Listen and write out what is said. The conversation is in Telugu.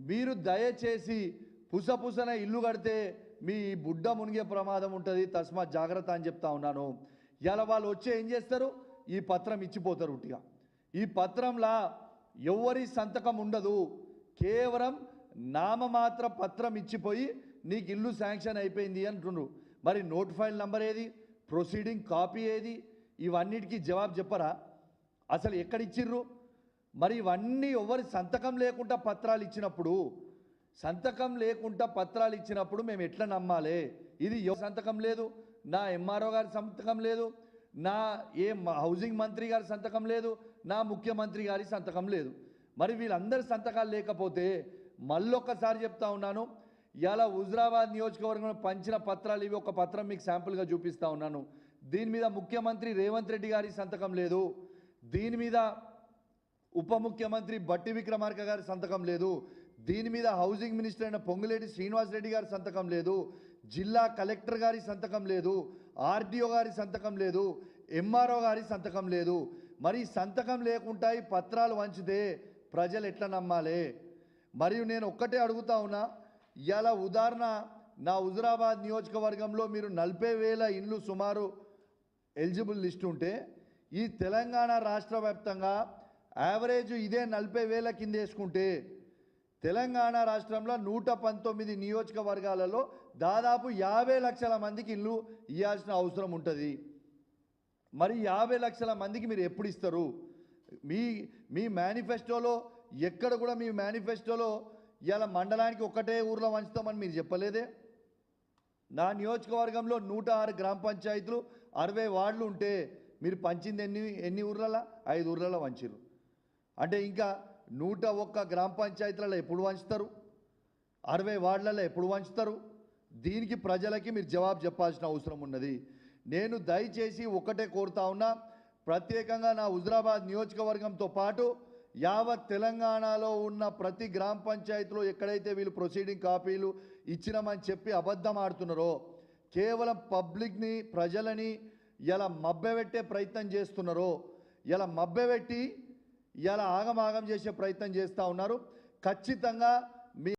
మీరు దయచేసి పుసపుసన ఇల్లు కడితే మీ బుడ్డ మునిగే ప్రమాదం ఉంటుంది, తస్మా జాగ్రత్త అని చెప్తా ఉన్నాను. ఇలా వాళ్ళు వచ్చి ఏం చేస్తారు, ఈ పత్రం ఇచ్చిపోతారు ఉట్టిగా. ఈ పత్రంలా ఎవరి సంతకం ఉండదు, కేవలం నామమాత్ర పత్రం ఇచ్చిపోయి నీకు ఇల్లు శాంక్షన్ అయిపోయింది అంటున్నారు. మరి నోట్ ఫైల్ నంబర్ ఏది, ప్రొసీడింగ్ కాపీ ఏది, ఇవన్నిటికీ జవాబు చెప్పరా? అసలు ఎక్కడిచ్చిర్రు? మరి ఇవన్నీ ఎవరి సంతకం లేకుండా పత్రాలు ఇచ్చినప్పుడు, మేము ఎట్లా నమ్మాలి? ఇది సంతకం లేదు, నా ఎంఆర్ఓ గారి సంతకం లేదు, నా హౌసింగ్ మంత్రి గారి సంతకం లేదు, నా ముఖ్యమంత్రి గారి సంతకం లేదు. మరి వీళ్ళందరి సంతకాలు లేకపోతే మళ్ళొక్కసారి చెప్తా ఉన్నాను, ఇలా హుజురాబాద్ నియోజకవర్గంలో పంచిన పత్రాలు ఇవి. ఒక పత్రం మీకు శాంపుల్గా చూపిస్తా ఉన్నాను. దీని మీద ముఖ్యమంత్రి రేవంత్ రెడ్డి గారి సంతకం లేదు, దీని మీద ఉప ముఖ్యమంత్రి బట్టి విక్రమార్క గారి సంతకం లేదు, దీని మీద హౌసింగ్ మినిస్టర్ అయిన పొంగులేటి శ్రీనివాస్ రెడ్డి గారి సంతకం లేదు, జిల్లా కలెక్టర్ గారి సంతకం లేదు, ఆర్డీఓ గారి సంతకం లేదు, ఎంఆర్ఓ గారి సంతకం లేదు. మరి సంతకం లేకుండా ఈ పత్రాలు వంచితే ప్రజలు ఎట్లా నమ్మాలి? మరియు నేను ఒక్కటే అడుగుతా ఉన్నా, ఇలా ఉదాహరణ నా హుజురాబాద్ నియోజకవర్గంలో మీరు 40,000 ఇండ్లు సుమారు ఎలిజిబుల్ లిస్ట్ ఉంటే, ఈ తెలంగాణ రాష్ట్ర వ్యాప్తంగా యావరేజ్ ఇదే 40,000 కింద వేసుకుంటే తెలంగాణ రాష్ట్రంలో 119 నియోజకవర్గాలలో దాదాపు 50 లక్షల మందికి ఇల్లు ఇవ్వాల్సిన అవసరం ఉంటుంది. మరి 50 లక్షల మందికి మీరు ఎప్పుడు ఇస్తారు? మీ మేనిఫెస్టోలో ఎక్కడ కూడా మీ మేనిఫెస్టోలో ఇవాళ మండలానికి ఒక్కటే ఊర్లో వంచుతామని మీరు చెప్పలేదే. నా నియోజకవర్గంలో 106 గ్రామ పంచాయతీలు 60 వార్డులు ఉంటే మీరు పంచింది ఎన్ని ఊర్లలో? 5 ఊర్లలో వంచారు. అంటే ఇంకా 101 గ్రామ పంచాయతీలలో ఎప్పుడు వంచుతారు? 60 వార్డులలో ఎప్పుడు వంచుతారు? దీనికి ప్రజలకి మీరు జవాబు చెప్పాల్సిన అవసరం ఉన్నది. నేను దయచేసి ఒకటే కోరుతా ఉన్నా, ప్రత్యేకంగా నా హుజురాబాద్ నియోజకవర్గంతో పాటు యావత్ తెలంగాణలో ఉన్న ప్రతి గ్రామ పంచాయతీలో ఎక్కడైతే వీళ్ళు ప్రొసీడింగ్ కాపీలు ఇచ్చినామని చెప్పి అబద్ధం ఆడుతున్నారో, కేవలం పబ్లిక్ని ప్రజలని ఇలా మభ్యపెట్టే ప్రయత్నం చేస్తున్నారో, ఇలా మభ్యపెట్టి ఇలా ఆగమాగం చేసే ప్రయత్నం చేస్తూ ఉన్నారు. ఖచ్చితంగా